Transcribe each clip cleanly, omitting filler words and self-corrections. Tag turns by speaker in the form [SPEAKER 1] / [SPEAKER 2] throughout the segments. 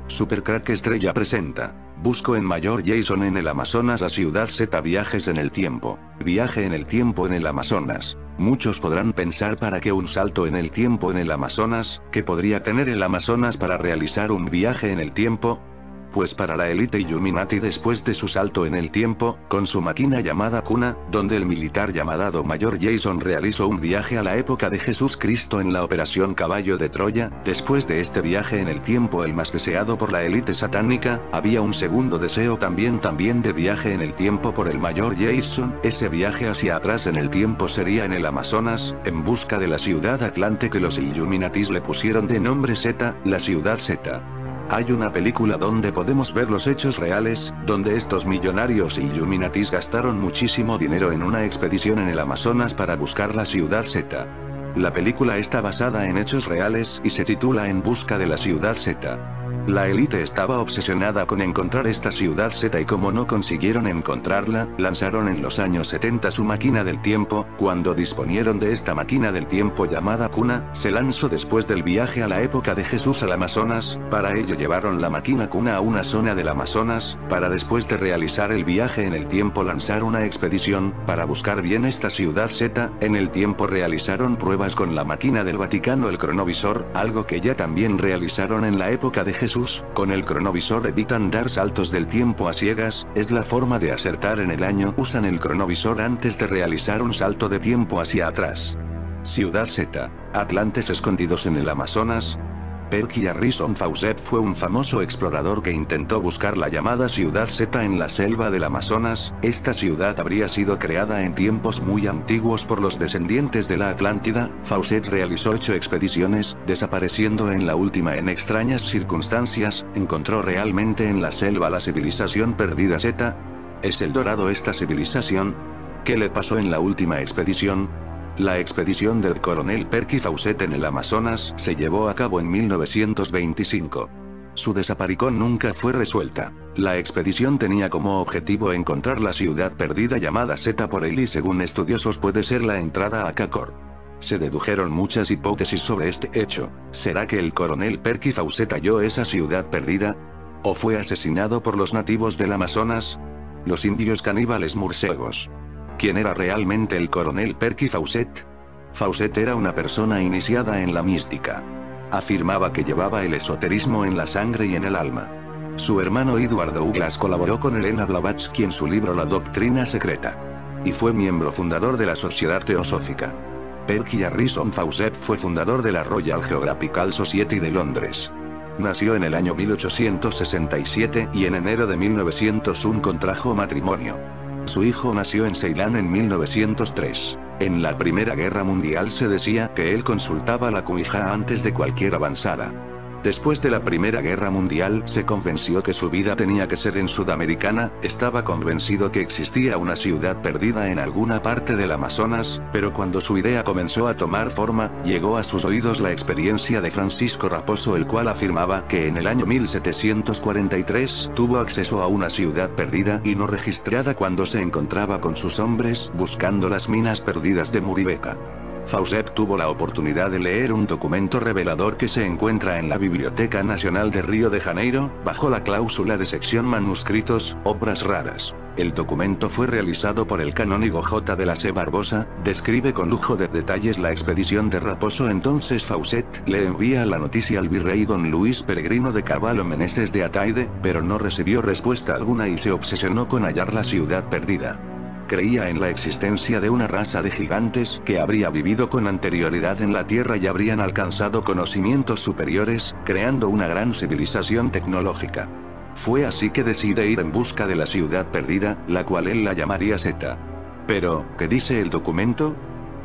[SPEAKER 1] Supercrack Estrella presenta. Busco en Mayor Jason en el Amazonas a Ciudad Z. Viajes en el tiempo. Viaje en el tiempo en el Amazonas. Muchos podrán pensar para qué un salto en el tiempo en el Amazonas, ¿qué podría tener el Amazonas para realizar un viaje en el tiempo? Pues para la élite Illuminati después de su salto en el tiempo, con su máquina llamada Cuna, donde el militar llamado Mayor Jason realizó un viaje a la época de Jesús Cristo en la Operación Caballo de Troya. Después de este viaje en el tiempo, el más deseado por la élite satánica, había un segundo deseo también de viaje en el tiempo por el Mayor Jason. Ese viaje hacia atrás en el tiempo sería en el Amazonas, en busca de la ciudad Atlante que los Illuminatis le pusieron de nombre Z, la ciudad Z. Hay una película donde podemos ver los hechos reales, donde estos millonarios Illuminatis gastaron muchísimo dinero en una expedición en el Amazonas para buscar la ciudad Z. La película está basada en hechos reales y se titula En busca de la ciudad Z. La élite estaba obsesionada con encontrar esta ciudad Z y como no consiguieron encontrarla, lanzaron en los años 70 su máquina del tiempo. Cuando disponieron de esta máquina del tiempo llamada Cuna, se lanzó después del viaje a la época de Jesús al Amazonas. Para ello llevaron la máquina Cuna a una zona del Amazonas, para después de realizar el viaje en el tiempo lanzar una expedición, para buscar bien esta ciudad Z. En el tiempo realizaron pruebas con la máquina del Vaticano, el cronovisor, algo que ya también realizaron en la época de Jesús. Con el cronovisor evitan dar saltos del tiempo a ciegas, es la forma de acertar en el año. Usan el cronovisor antes de realizar un salto de tiempo hacia atrás. Ciudad Z. Atlantes escondidos en el Amazonas. Percy Harrison Fawcett fue un famoso explorador que intentó buscar la llamada Ciudad Z en la selva del Amazonas. Esta ciudad habría sido creada en tiempos muy antiguos por los descendientes de la Atlántida. Fawcett realizó 8 expediciones, desapareciendo en la última en extrañas circunstancias. Encontró realmente en la selva la civilización perdida Z. ¿Es El Dorado esta civilización? ¿Qué le pasó en la última expedición? La expedición del coronel Percy Fawcett en el Amazonas se llevó a cabo en 1925. Su desaparición nunca fue resuelta. La expedición tenía como objetivo encontrar la ciudad perdida llamada Z por él y según estudiosos puede ser la entrada a Cacor. Se dedujeron muchas hipótesis sobre este hecho. ¿Será que el coronel Percy Fawcett halló esa ciudad perdida? ¿O fue asesinado por los nativos del Amazonas? Los indios caníbales murciélagos. ¿Quién era realmente el coronel Percy Fawcett? Fawcett era una persona iniciada en la mística. Afirmaba que llevaba el esoterismo en la sangre y en el alma. Su hermano Edward Douglas colaboró con Helena Blavatsky en su libro La Doctrina Secreta. Y fue miembro fundador de la Sociedad Teosófica. Percy Harrison Fawcett fue fundador de la Royal Geographical Society de Londres. Nació en el año 1867 y en enero de 1901 contrajo matrimonio. Su hijo nació en Ceilán en 1903. En la Primera Guerra Mundial se decía que él consultaba la Ouija antes de cualquier avanzada. Después de la Primera Guerra Mundial se convenció que su vida tenía que ser en Sudamericana, estaba convencido que existía una ciudad perdida en alguna parte del Amazonas, pero cuando su idea comenzó a tomar forma, llegó a sus oídos la experiencia de Francisco Raposo, el cual afirmaba que en el año 1743 tuvo acceso a una ciudad perdida y no registrada cuando se encontraba con sus hombres buscando las minas perdidas de Muribeca. Fawcett tuvo la oportunidad de leer un documento revelador que se encuentra en la Biblioteca Nacional de Río de Janeiro, bajo la cláusula de sección Manuscritos, Obras Raras. El documento fue realizado por el canónigo J. de la C. Barbosa, describe con lujo de detalles la expedición de Raposo. Entonces Fawcett le envía la noticia al virrey don Luis Peregrino de Carvalho Meneses de Ataide, pero no recibió respuesta alguna y se obsesionó con hallar la ciudad perdida. Creía en la existencia de una raza de gigantes que habría vivido con anterioridad en la Tierra y habrían alcanzado conocimientos superiores, creando una gran civilización tecnológica. Fue así que decide ir en busca de la ciudad perdida, la cual él la llamaría Z. Pero, ¿qué dice el documento?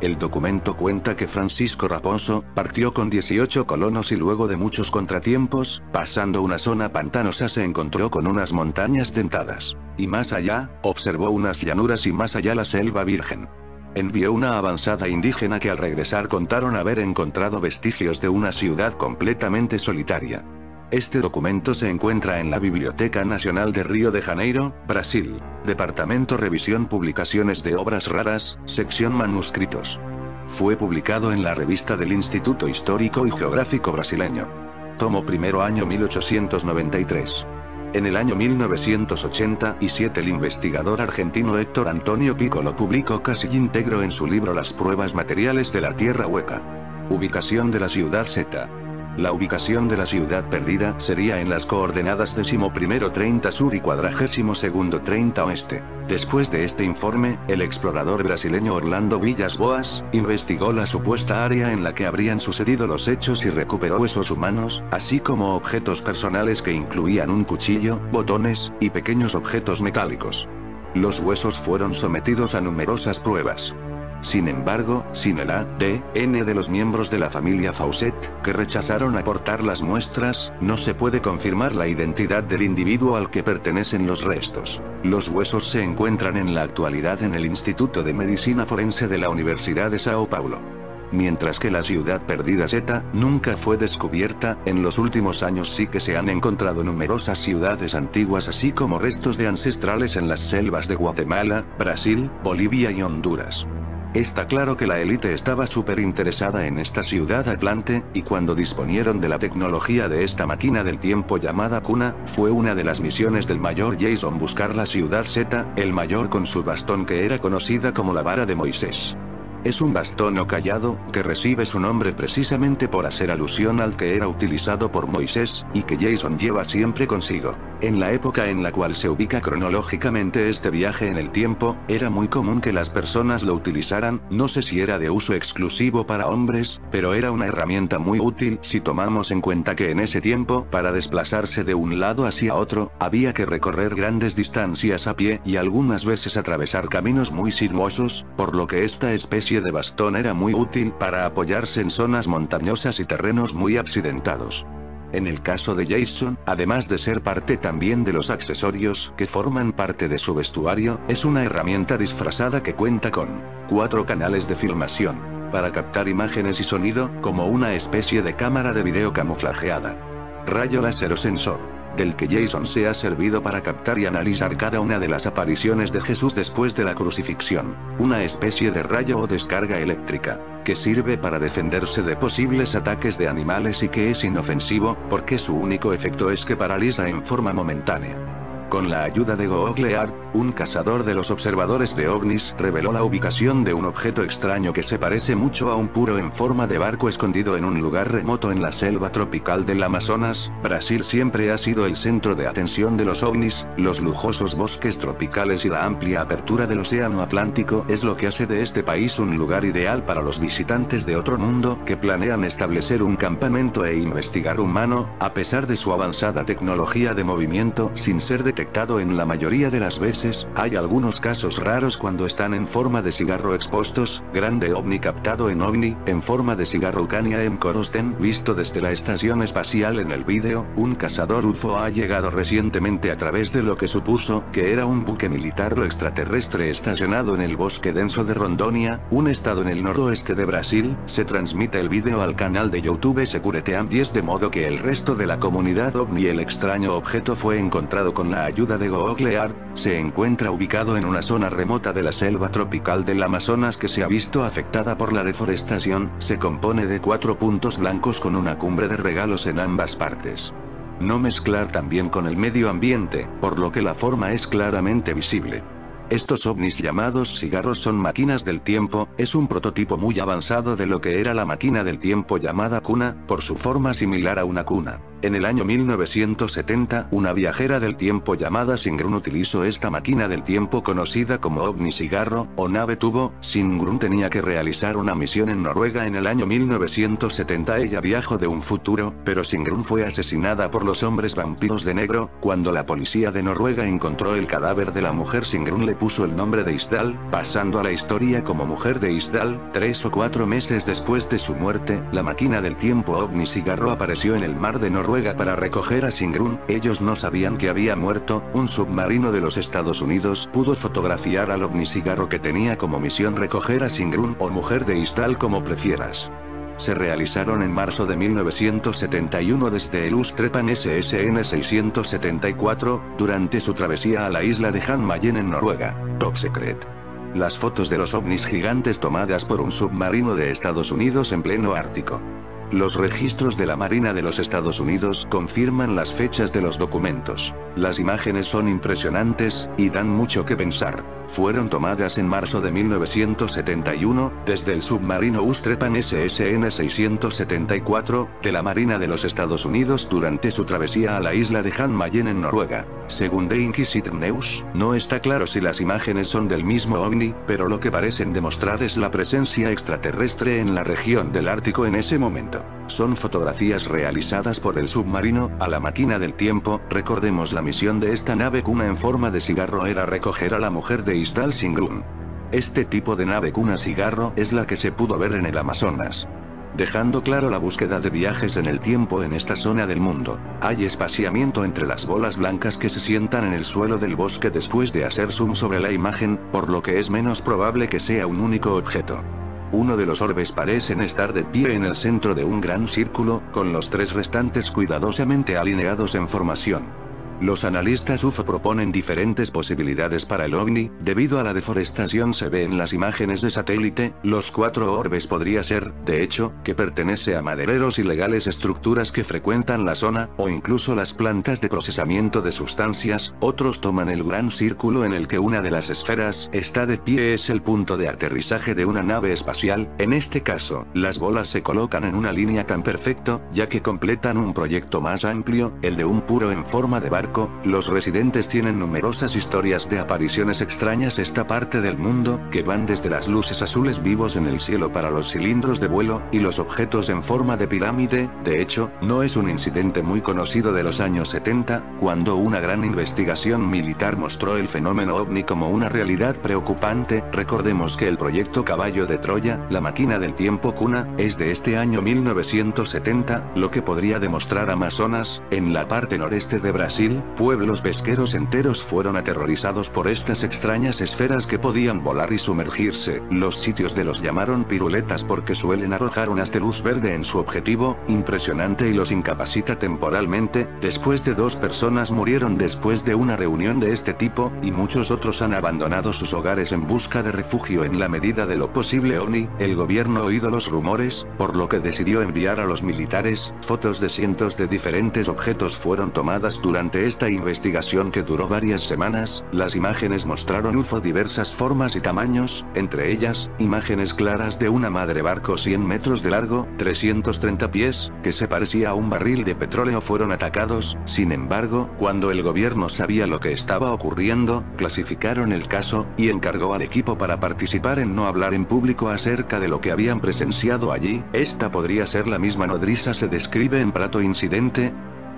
[SPEAKER 1] El documento cuenta que Francisco Raposo partió con 18 colonos y luego de muchos contratiempos, pasando una zona pantanosa se encontró con unas montañas dentadas. Y más allá, observó unas llanuras y más allá la selva virgen. Envió una avanzada indígena que al regresar contaron haber encontrado vestigios de una ciudad completamente solitaria. Este documento se encuentra en la Biblioteca Nacional de Río de Janeiro, Brasil. Departamento Revisión Publicaciones de Obras Raras, sección Manuscritos. Fue publicado en la revista del Instituto Histórico y Geográfico Brasileño. Tomo primero, año 1893. En el año 1987 el investigador argentino Héctor Antonio Piccolo publicó casi íntegro en su libro Las pruebas materiales de la Tierra hueca. Ubicación de la ciudad Z. La ubicación de la ciudad perdida sería en las coordenadas 11° sur y 42° 30 oeste. Después de este informe, el explorador brasileño Orlando Villas Boas investigó la supuesta área en la que habrían sucedido los hechos y recuperó huesos humanos, así como objetos personales que incluían un cuchillo, botones, y pequeños objetos metálicos. Los huesos fueron sometidos a numerosas pruebas. Sin embargo, sin el ADN de los miembros de la familia Fawcett, que rechazaron aportar las muestras, no se puede confirmar la identidad del individuo al que pertenecen los restos. Los huesos se encuentran en la actualidad en el Instituto de Medicina Forense de la Universidad de Sao Paulo. Mientras que la ciudad perdida Z nunca fue descubierta, en los últimos años sí que se han encontrado numerosas ciudades antiguas así como restos de ancestrales en las selvas de Guatemala, Brasil, Bolivia y Honduras. Está claro que la élite estaba súper interesada en esta ciudad atlante, y cuando disponieron de la tecnología de esta máquina del tiempo llamada Cuna, fue una de las misiones del mayor Jason buscar la ciudad Z, el mayor con su bastón que era conocida como la vara de Moisés. Es un bastón o cayado, que recibe su nombre precisamente por hacer alusión al que era utilizado por Moisés, y que Jason lleva siempre consigo. En la época en la cual se ubica cronológicamente este viaje en el tiempo, era muy común que las personas lo utilizaran, no sé si era de uso exclusivo para hombres, pero era una herramienta muy útil si tomamos en cuenta que en ese tiempo, para desplazarse de un lado hacia otro, había que recorrer grandes distancias a pie y algunas veces atravesar caminos muy sinuosos, por lo que esta especie de bastón era muy útil para apoyarse en zonas montañosas y terrenos muy accidentados. En el caso de Jason, además de ser parte también de los accesorios que forman parte de su vestuario, es una herramienta disfrazada que cuenta con 4 canales de filmación, para captar imágenes y sonido, como una especie de cámara de video camuflajeada. Rayo láser o sensor, del que Jason se ha servido para captar y analizar cada una de las apariciones de Jesús después de la crucifixión. Una especie de rayo o descarga eléctrica, que sirve para defenderse de posibles ataques de animales y que es inofensivo, porque su único efecto es que paraliza en forma momentánea. Con la ayuda de Google Earth, un cazador de los observadores de ovnis reveló la ubicación de un objeto extraño que se parece mucho a un puro en forma de barco escondido en un lugar remoto en la selva tropical del Amazonas. Brasil siempre ha sido el centro de atención de los ovnis, los lujosos bosques tropicales y la amplia apertura del océano Atlántico es lo que hace de este país un lugar ideal para los visitantes de otro mundo que planean establecer un campamento e investigar humano, a pesar de su avanzada tecnología de movimiento sin ser detectado en la mayoría de las veces. Hay algunos casos raros cuando están en forma de cigarro expuestos, grande ovni captado en forma de cigarro Cania M. Corosten visto desde la estación espacial en el vídeo. Un cazador UFO ha llegado recientemente a través de lo que supuso que era un buque militar o extraterrestre estacionado en el bosque denso de Rondônia, un estado en el noroeste de Brasil. Se transmite el vídeo al canal de YouTube Security Am 10 de modo que el resto de la comunidad ovni el extraño objeto fue encontrado con la ayuda de Google Earth. Se encuentra ubicado en una zona remota de la selva tropical del Amazonas que se ha visto afectada por la deforestación. Se compone de 4 puntos blancos con una cumbre de regalos en ambas partes. No mezclar también con el medio ambiente, por lo que la forma es claramente visible. Estos ovnis llamados cigarros son máquinas del tiempo, es un prototipo muy avanzado de lo que era la máquina del tiempo llamada cuna, por su forma similar a una cuna. En el año 1970, una viajera del tiempo llamada Sigrun utilizó esta máquina del tiempo conocida como ovni cigarro, o nave tubo. Sigrun tenía que realizar una misión en Noruega en el año 1970. Ella viajó de un futuro, pero Sigrun fue asesinada por los hombres vampiros de negro. Cuando la policía de Noruega encontró el cadáver de la mujer, Sigrun le puso el nombre de Isdal, pasando a la historia como mujer de Isdal. 3 o 4 meses después de su muerte, la máquina del tiempo ovni cigarro apareció en el mar de Noruega para recoger a Sigrun. Ellos no sabían que había muerto. Un submarino de los Estados Unidos pudo fotografiar al ovni cigarro que tenía como misión recoger a Sigrun o mujer de Isdal, como prefieras. Se realizaron en marzo de 1971 desde el Ustrepan SSN 674, durante su travesía a la isla de Jan Mayen en Noruega. Top Secret. Las fotos de los ovnis gigantes tomadas por un submarino de Estados Unidos en pleno Ártico. Los registros de la Marina de los Estados Unidos confirman las fechas de los documentos. Las imágenes son impresionantes, y dan mucho que pensar. Fueron tomadas en marzo de 1971, desde el submarino Ustrepan SSN 674, de la Marina de los Estados Unidos durante su travesía a la isla de Jan Mayen en Noruega. Según The Inquisitor News, no está claro si las imágenes son del mismo ovni, pero lo que parecen demostrar es la presencia extraterrestre en la región del Ártico en ese momento. Son fotografías realizadas por el submarino, a la máquina del tiempo. Recordemos la misión de esta nave cuna en forma de cigarro era recoger a la mujer de Isdal Singrun. Este tipo de nave cuna cigarro es la que se pudo ver en el Amazonas. Dejando claro la búsqueda de viajes en el tiempo en esta zona del mundo. Hay espaciamiento entre las bolas blancas que se sientan en el suelo del bosque después de hacer zoom sobre la imagen, por lo que es menos probable que sea un único objeto. Uno de los orbes parecen estar de pie en el centro de un gran círculo, con los tres restantes cuidadosamente alineados en formación. Los analistas UFO proponen diferentes posibilidades para el ovni. Debido a la deforestación se ve en las imágenes de satélite, los 4 orbes podría ser, de hecho, que pertenece a madereros ilegales, estructuras que frecuentan la zona, o incluso las plantas de procesamiento de sustancias. Otros toman el gran círculo en el que una de las esferas está de pie, es el punto de aterrizaje de una nave espacial. En este caso, las bolas se colocan en una línea tan perfecto, ya que completan un proyecto más amplio, el de un puro en forma de barco. Los residentes tienen numerosas historias de apariciones extrañas esta parte del mundo, que van desde las luces azules vivos en el cielo para los cilindros de vuelo, y los objetos en forma de pirámide. De hecho, no es un incidente muy conocido de los años 70, cuando una gran investigación militar mostró el fenómeno ovni como una realidad preocupante. Recordemos que el proyecto Caballo de Troya, la máquina del tiempo cuna, es de este año 1970, lo que podría demostrar Amazonas, en la parte noreste de Brasil. Pueblos pesqueros enteros fueron aterrorizados por estas extrañas esferas que podían volar y sumergirse. Los sitios de los llamaron piruletas porque suelen arrojar un haz de luz verde en su objetivo, impresionante, y los incapacita temporalmente. Después de 2 personas murieron después de una reunión de este tipo, y muchos otros han abandonado sus hogares en busca de refugio en la medida de lo posible. OVNI, el gobierno ha oído los rumores, por lo que decidió enviar a los militares. Fotos de cientos de diferentes objetos fueron tomadas durante esta investigación que duró varias semanas. Las imágenes mostraron UFO diversas formas y tamaños, entre ellas, imágenes claras de una madre barco 100 metros de largo, 330 pies, que se parecía a un barril de petróleo. Fueron atacados. Sin embargo, cuando el gobierno sabía lo que estaba ocurriendo, clasificaron el caso, y encargó al equipo para participar en no hablar en público acerca de lo que habían presenciado allí. Esta podría ser la misma nodriza se describe en Prato Incidente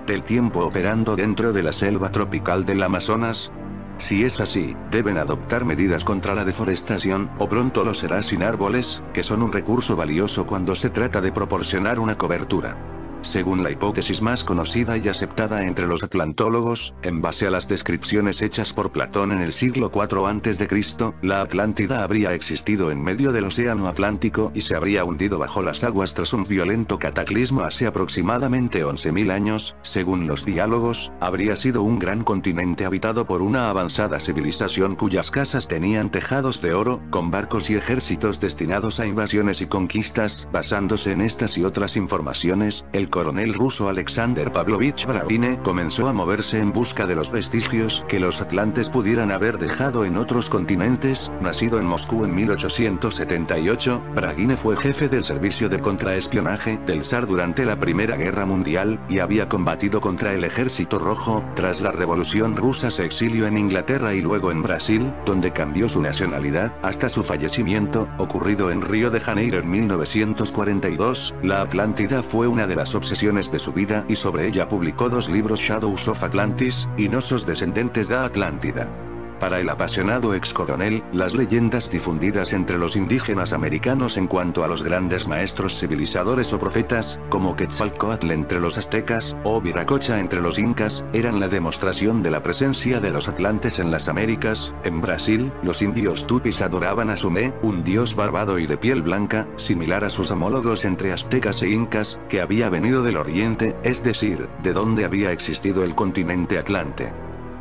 [SPEAKER 1] del tiempo operando dentro de la selva tropical del Amazonas. Si es así, deben adoptar medidas contra la deforestación, o pronto lo será sin árboles, que son un recurso valioso cuando se trata de proporcionar una cobertura. Según la hipótesis más conocida y aceptada entre los atlantólogos, en base a las descripciones hechas por Platón en el siglo IV a.C., la Atlántida habría existido en medio del océano Atlántico y se habría hundido bajo las aguas tras un violento cataclismo hace aproximadamente 11.000 años. Según los diálogos, habría sido un gran continente habitado por una avanzada civilización cuyas casas tenían tejados de oro, con barcos y ejércitos destinados a invasiones y conquistas. Basándose en estas y otras informaciones, el coronel ruso Alexander Pavlovich Bragine comenzó a moverse en busca de los vestigios que los atlantes pudieran haber dejado en otros continentes. Nacido en Moscú en 1878, Bragine fue jefe del servicio de contraespionaje del zar durante la Primera Guerra Mundial, y había combatido contra el Ejército Rojo. Tras la Revolución Rusa se exilió en Inglaterra y luego en Brasil, donde cambió su nacionalidad, hasta su fallecimiento, ocurrido en Río de Janeiro en 1942. La Atlántida fue una de las obsesiones de su vida, y sobre ella publicó 2 libros: Shadows of Atlantis y Nosos descendentes da Atlántida. Para el apasionado ex coronel, las leyendas difundidas entre los indígenas americanos en cuanto a los grandes maestros civilizadores o profetas, como Quetzalcóatl entre los aztecas, o Viracocha entre los incas, eran la demostración de la presencia de los atlantes en las Américas. En Brasil, los indios tupis adoraban a Sumé, un dios barbado y de piel blanca, similar a sus homólogos entre aztecas e incas, que había venido del oriente, es decir, de donde había existido el continente Atlante.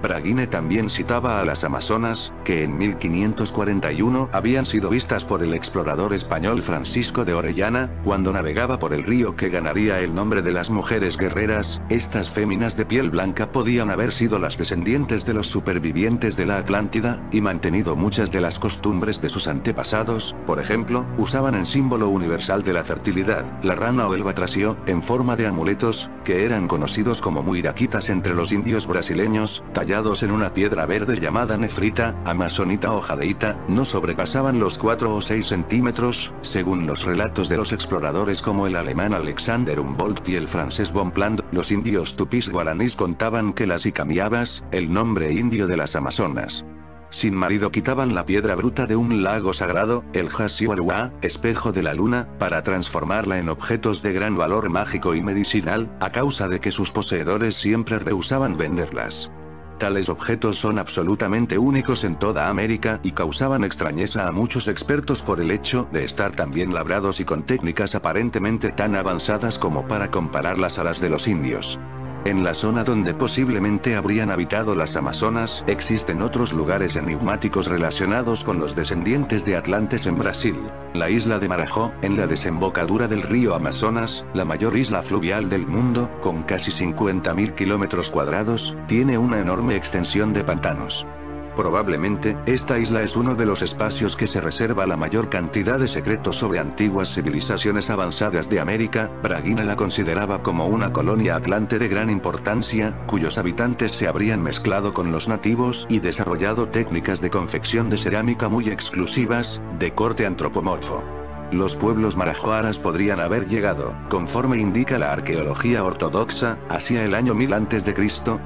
[SPEAKER 1] Braguine también citaba a las amazonas, que en 1541 habían sido vistas por el explorador español Francisco de Orellana, cuando navegaba por el río que ganaría el nombre de las mujeres guerreras. Estas féminas de piel blanca podían haber sido las descendientes de los supervivientes de la Atlántida, y mantenido muchas de las costumbres de sus antepasados. Por ejemplo, usaban en símbolo universal de la fertilidad, la rana o el batracio, en forma de amuletos, que eran conocidos como muiraquitas entre los indios brasileños, tallados en una piedra verde llamada nefrita, amazonita o jadeíta, no sobrepasaban los 4 o 6 centímetros, según los relatos de los exploradores como el alemán Alexander Humboldt y el francés Bonpland. Los indios tupís guaraníes contaban que las icamiabas, el nombre indio de las amazonas, sin marido quitaban la piedra bruta de un lago sagrado, el Hasiwarua, espejo de la luna, para transformarla en objetos de gran valor mágico y medicinal, a causa de que sus poseedores siempre rehusaban venderlas. Tales objetos son absolutamente únicos en toda América y causaban extrañeza a muchos expertos por el hecho de estar tan bien labrados y con técnicas aparentemente tan avanzadas como para compararlas a las de los indios. En la zona donde posiblemente habrían habitado las amazonas, existen otros lugares enigmáticos relacionados con los descendientes de atlantes en Brasil. La isla de Marajó, en la desembocadura del río Amazonas, la mayor isla fluvial del mundo, con casi 50.000 kilómetros cuadrados, tiene una enorme extensión de pantanos. Probablemente, esta isla es uno de los espacios que se reserva la mayor cantidad de secretos sobre antiguas civilizaciones avanzadas de América. Braguine la consideraba como una colonia atlante de gran importancia, cuyos habitantes se habrían mezclado con los nativos y desarrollado técnicas de confección de cerámica muy exclusivas, de corte antropomorfo. Los pueblos marajoaras podrían haber llegado, conforme indica la arqueología ortodoxa, hacia el año 1000 a.C.,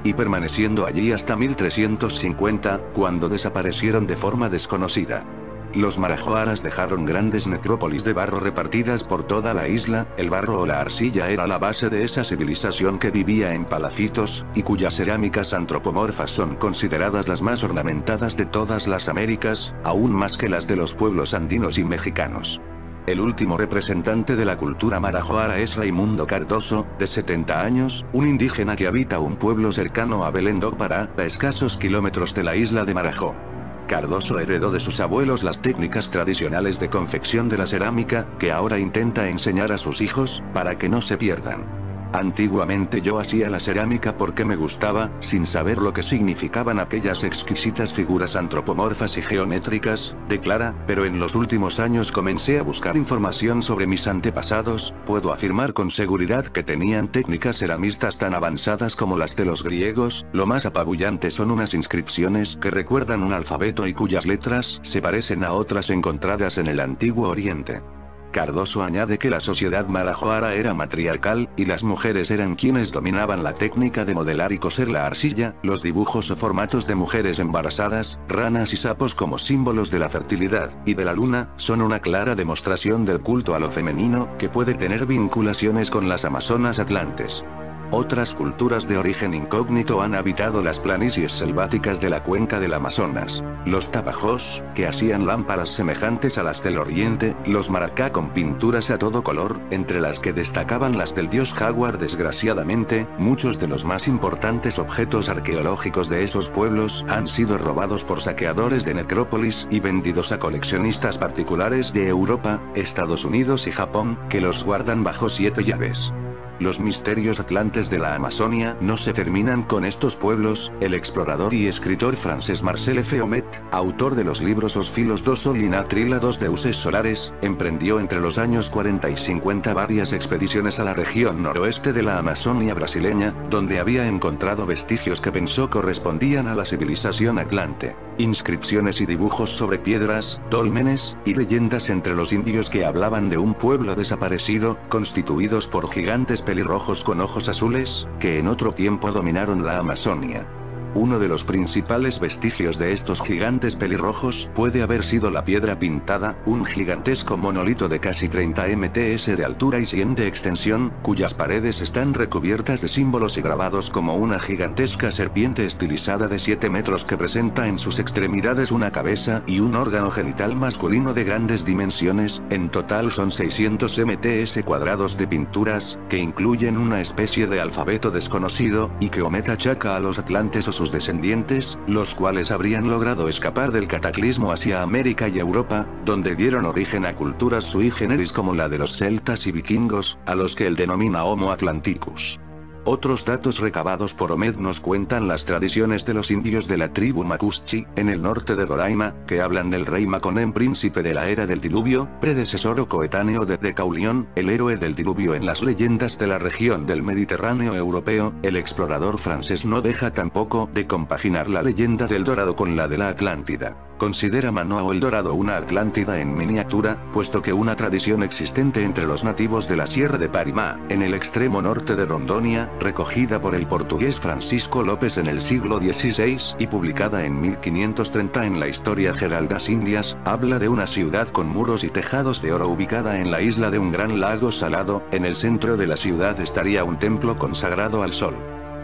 [SPEAKER 1] y permaneciendo allí hasta 1350, cuando desaparecieron de forma desconocida. Los marajoaras dejaron grandes necrópolis de barro repartidas por toda la isla. El barro o la arcilla era la base de esa civilización que vivía en palafitos, y cuyas cerámicas antropomorfas son consideradas las más ornamentadas de todas las Américas, aún más que las de los pueblos andinos y mexicanos. El último representante de la cultura marajoara es Raimundo Cardoso, de 70 años, un indígena que habita un pueblo cercano a Belém do Pará, a escasos kilómetros de la isla de Marajó. Cardoso heredó de sus abuelos las técnicas tradicionales de confección de la cerámica, que ahora intenta enseñar a sus hijos, para que no se pierdan. Antiguamente yo hacía la cerámica porque me gustaba, sin saber lo que significaban aquellas exquisitas figuras antropomorfas y geométricas, declara, pero en los últimos años comencé a buscar información sobre mis antepasados. Puedo afirmar con seguridad que tenían técnicas ceramistas tan avanzadas como las de los griegos. Lo más apabullante son unas inscripciones que recuerdan un alfabeto y cuyas letras se parecen a otras encontradas en el Antiguo Oriente. Cardoso añade que la sociedad marajoara era matriarcal, y las mujeres eran quienes dominaban la técnica de modelar y coser la arcilla. Los dibujos o formatos de mujeres embarazadas, ranas y sapos como símbolos de la fertilidad y de la luna, son una clara demostración del culto a lo femenino, que puede tener vinculaciones con las amazonas atlantes. Otras culturas de origen incógnito han habitado las planicies selváticas de la cuenca del Amazonas. Los tapajós, que hacían lámparas semejantes a las del oriente, los maracá con pinturas a todo color, entre las que destacaban las del dios jaguar. Desgraciadamente, muchos de los más importantes objetos arqueológicos de esos pueblos han sido robados por saqueadores de necrópolis y vendidos a coleccionistas particulares de Europa, Estados Unidos y Japón, que los guardan bajo 7 llaves. Los misterios atlantes de la Amazonia no se terminan con estos pueblos. El explorador y escritor francés Marcel F. Ouimet, autor de los libros Os filos do sol y na trila dos deuses solares, emprendió entre los años 40 y 50 varias expediciones a la región noroeste de la Amazonia brasileña, donde había encontrado vestigios que pensó correspondían a la civilización atlante. Inscripciones y dibujos sobre piedras, dólmenes, y leyendas entre los indios que hablaban de un pueblo desaparecido, constituidos por gigantes pelirrojos con ojos azules, que en otro tiempo dominaron la Amazonia. Uno de los principales vestigios de estos gigantes pelirrojos puede haber sido la piedra pintada, un gigantesco monolito de casi 30 mts de altura y 100 de extensión, cuyas paredes están recubiertas de símbolos y grabados como una gigantesca serpiente estilizada de 7 metros que presenta en sus extremidades una cabeza y un órgano genital masculino de grandes dimensiones. En total son 600 mts cuadrados de pinturas, que incluyen una especie de alfabeto desconocido, y que Ouimet achaca a los atlantes o sus sus descendientes, los cuales habrían logrado escapar del cataclismo hacia América y Europa, donde dieron origen a culturas sui generis como la de los celtas y vikingos, a los que él denomina Homo Atlanticus. Otros datos recabados por Omed nos cuentan las tradiciones de los indios de la tribu Macuxchi, en el norte de Roraima, que hablan del rey Maconen, príncipe de la era del diluvio, predecesor o coetáneo de Deucalión, el héroe del diluvio en las leyendas de la región del Mediterráneo europeo. El explorador francés no deja tampoco de compaginar la leyenda del Dorado con la de la Atlántida. Considera Manoa el Dorado una Atlántida en miniatura, puesto que una tradición existente entre los nativos de la Sierra de Parimá, en el extremo norte de Rondonia, recogida por el portugués Francisco López en el siglo XVI y publicada en 1530 en la Historia Geral das Indias, habla de una ciudad con muros y tejados de oro ubicada en la isla de un gran lago salado. En el centro de la ciudad estaría un templo consagrado al sol.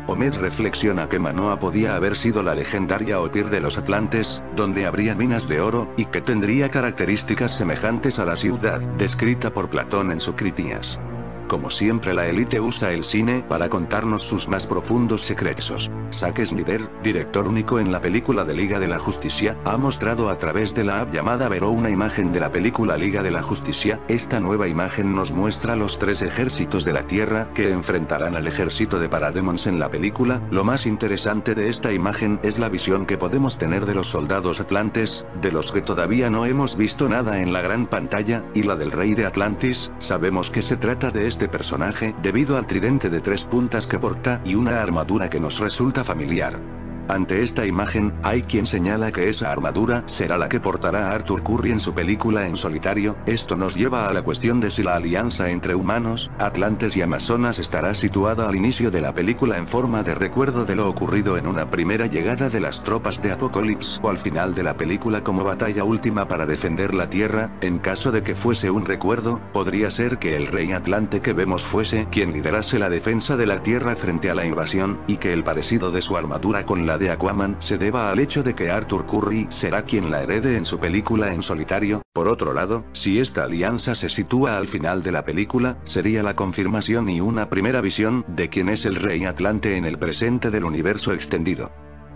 [SPEAKER 1] Omed reflexiona que Manoa podía haber sido la legendaria Opir de los Atlantes, donde habría minas de oro, y que tendría características semejantes a la ciudad descrita por Platón en su Critias. Como siempre, la élite usa el cine para contarnos sus más profundos secretos. Zack Snyder, director único en la película de Liga de la Justicia, ha mostrado a través de la app llamada Vero una imagen de la película Liga de la Justicia. Esta nueva imagen nos muestra los tres ejércitos de la Tierra que enfrentarán al ejército de Parademons en la película. Lo más interesante de esta imagen es la visión que podemos tener de los soldados atlantes, de los que todavía no hemos visto nada en la gran pantalla, y la del rey de Atlantis. Sabemos que se trata de este personaje debido al tridente de 3 puntas que porta y una armadura que nos resulta familiar. Ante esta imagen, hay quien señala que esa armadura será la que portará a Arthur Curry en su película En Solitario. Esto nos lleva a la cuestión de si la alianza entre humanos, atlantes y amazonas estará situada al inicio de la película en forma de recuerdo de lo ocurrido en una primera llegada de las tropas de Apocalipsis, o al final de la película como batalla última para defender la Tierra. En caso de que fuese un recuerdo, podría ser que el rey atlante que vemos fuese quien liderase la defensa de la Tierra frente a la invasión, y que el parecido de su armadura con la de Aquaman se deba al hecho de que Arthur Curry será quien la herede en su película En Solitario. Por otro lado, si esta alianza se sitúa al final de la película, sería la confirmación y una primera visión de quién es el rey atlante en el presente del universo extendido.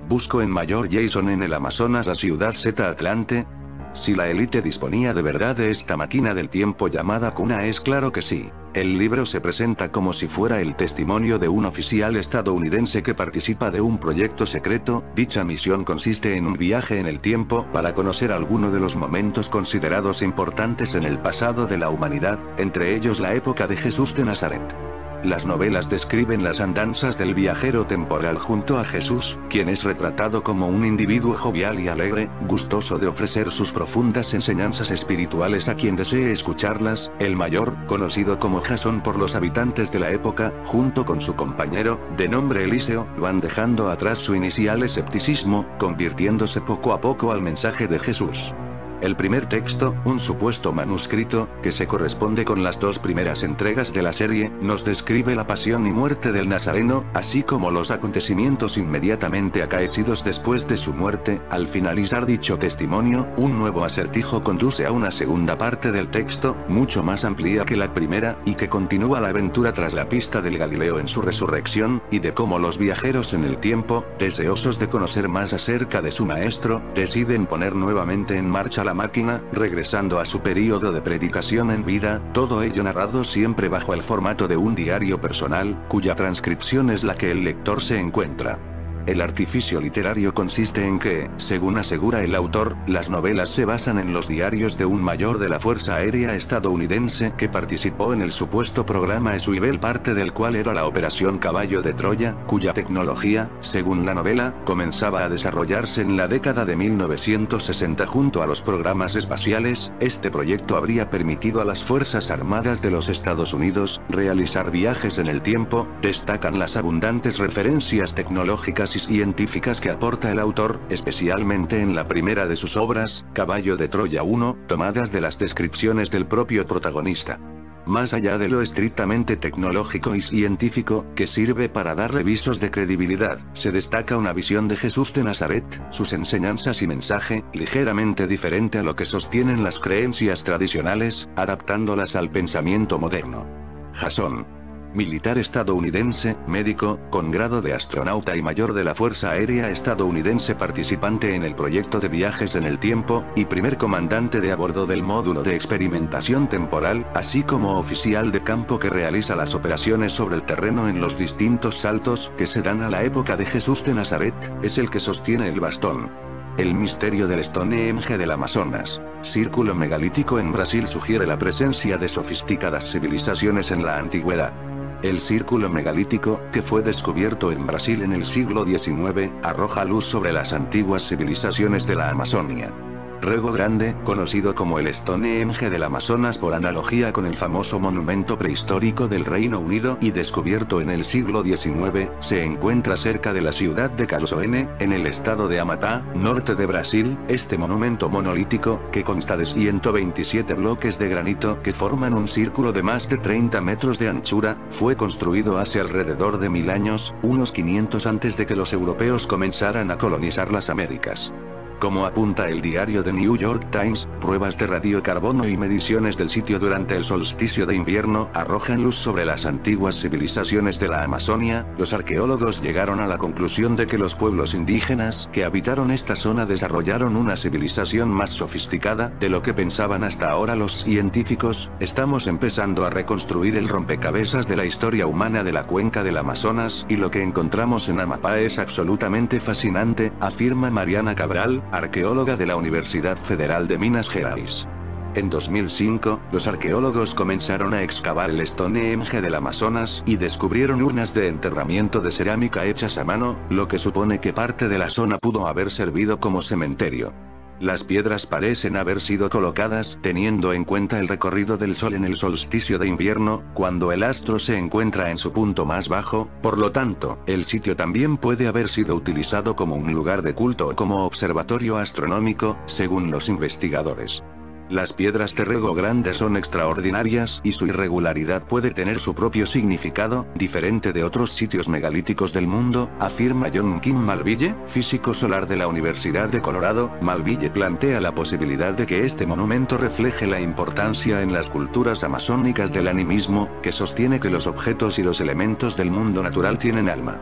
[SPEAKER 1] Busco en Mayor Jason en el Amazonas la ciudad Z Atlante. Si la élite disponía de verdad de esta máquina del tiempo llamada cuna, es claro que sí. El libro se presenta como si fuera el testimonio de un oficial estadounidense que participa de un proyecto secreto. Dicha misión consiste en un viaje en el tiempo para conocer alguno de los momentos considerados importantes en el pasado de la humanidad, entre ellos la época de Jesús de Nazaret. Las novelas describen las andanzas del viajero temporal junto a Jesús, quien es retratado como un individuo jovial y alegre, gustoso de ofrecer sus profundas enseñanzas espirituales a quien desee escucharlas. El mayor, conocido como Jasón por los habitantes de la época, junto con su compañero, de nombre Eliseo, van dejando atrás su inicial escepticismo, convirtiéndose poco a poco al mensaje de Jesús. El primer texto, un supuesto manuscrito, que se corresponde con las 2 primeras entregas de la serie, nos describe la pasión y muerte del Nazareno, así como los acontecimientos inmediatamente acaecidos después de su muerte. Al finalizar dicho testimonio, un nuevo acertijo conduce a una segunda parte del texto, mucho más amplia que la primera, y que continúa la aventura tras la pista del Galileo en su resurrección, y de cómo los viajeros en el tiempo, deseosos de conocer más acerca de su maestro, deciden poner nuevamente en marcha la máquina, regresando a su período de predicación en vida, todo ello narrado siempre bajo el formato de un diario personal, cuya transcripción es la que el lector se encuentra. El artificio literario consiste en que, según asegura el autor, las novelas se basan en los diarios de un mayor de la Fuerza Aérea estadounidense que participó en el supuesto programa Swivel, parte del cual era la Operación Caballo de Troya, cuya tecnología, según la novela, comenzaba a desarrollarse en la década de 1960 junto a los programas espaciales. Este proyecto habría permitido a las Fuerzas Armadas de los Estados Unidos realizar viajes en el tiempo. Destacan las abundantes referencias tecnológicas y científicas que aporta el autor, especialmente en la primera de sus obras, Caballo de Troya 1, tomadas de las descripciones del propio protagonista. Más allá de lo estrictamente tecnológico y científico, que sirve para darle visos de credibilidad, se destaca una visión de Jesús de Nazaret, sus enseñanzas y mensaje, ligeramente diferente a lo que sostienen las creencias tradicionales, adaptándolas al pensamiento moderno. Jasón. Militar estadounidense, médico, con grado de astronauta y mayor de la Fuerza Aérea estadounidense participante en el proyecto de viajes en el tiempo, y primer comandante de a bordo del módulo de experimentación temporal, así como oficial de campo que realiza las operaciones sobre el terreno en los distintos saltos que se dan a la época de Jesús de Nazaret, es el que sostiene el bastón. El misterio del Stonehenge del Amazonas, círculo megalítico en Brasil sugiere la presencia de sofisticadas civilizaciones en la antigüedad. El círculo megalítico, que fue descubierto en Brasil en el siglo XIX, arroja luz sobre las antiguas civilizaciones de la Amazonia. Rego Grande, conocido como el Stonehenge del Amazonas por analogía con el famoso monumento prehistórico del Reino Unido y descubierto en el siglo XIX, se encuentra cerca de la ciudad de Caruaçu, en el estado de Amapá, norte de Brasil. Este monumento monolítico, que consta de 127 bloques de granito que forman un círculo de más de 30 metros de anchura, fue construido hace alrededor de 1000 años, unos 500 antes de que los europeos comenzaran a colonizar las Américas. Como apunta el diario The New York Times, pruebas de radiocarbono y mediciones del sitio durante el solsticio de invierno arrojan luz sobre las antiguas civilizaciones de la Amazonia. Los arqueólogos llegaron a la conclusión de que los pueblos indígenas que habitaron esta zona desarrollaron una civilización más sofisticada de lo que pensaban hasta ahora los científicos. Estamos empezando a reconstruir el rompecabezas de la historia humana de la cuenca del Amazonas, y lo que encontramos en Amapá es absolutamente fascinante, afirma Mariana Cabral, arqueóloga de la Universidad Federal de Minas Gerais. En 2005, los arqueólogos comenzaron a excavar el Stonehenge del Amazonas y descubrieron urnas de enterramiento de cerámica hechas a mano, lo que supone que parte de la zona pudo haber servido como cementerio. Las piedras parecen haber sido colocadas teniendo en cuenta el recorrido del Sol en el solsticio de invierno, cuando el astro se encuentra en su punto más bajo. Por lo tanto, el sitio también puede haber sido utilizado como un lugar de culto o como observatorio astronómico, según los investigadores. Las piedras de Rego Grande son extraordinarias y su irregularidad puede tener su propio significado, diferente de otros sitios megalíticos del mundo, afirma John Kim Malville, físico solar de la Universidad de Colorado. Malville plantea la posibilidad de que este monumento refleje la importancia en las culturas amazónicas del animismo, que sostiene que los objetos y los elementos del mundo natural tienen alma.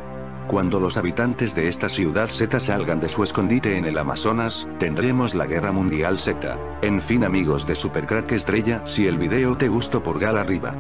[SPEAKER 1] Cuando los habitantes de esta ciudad Z salgan de su escondite en el Amazonas, tendremos la Guerra Mundial Z. En fin amigos de Supercrack Estrella, si el video te gustó pulgar arriba.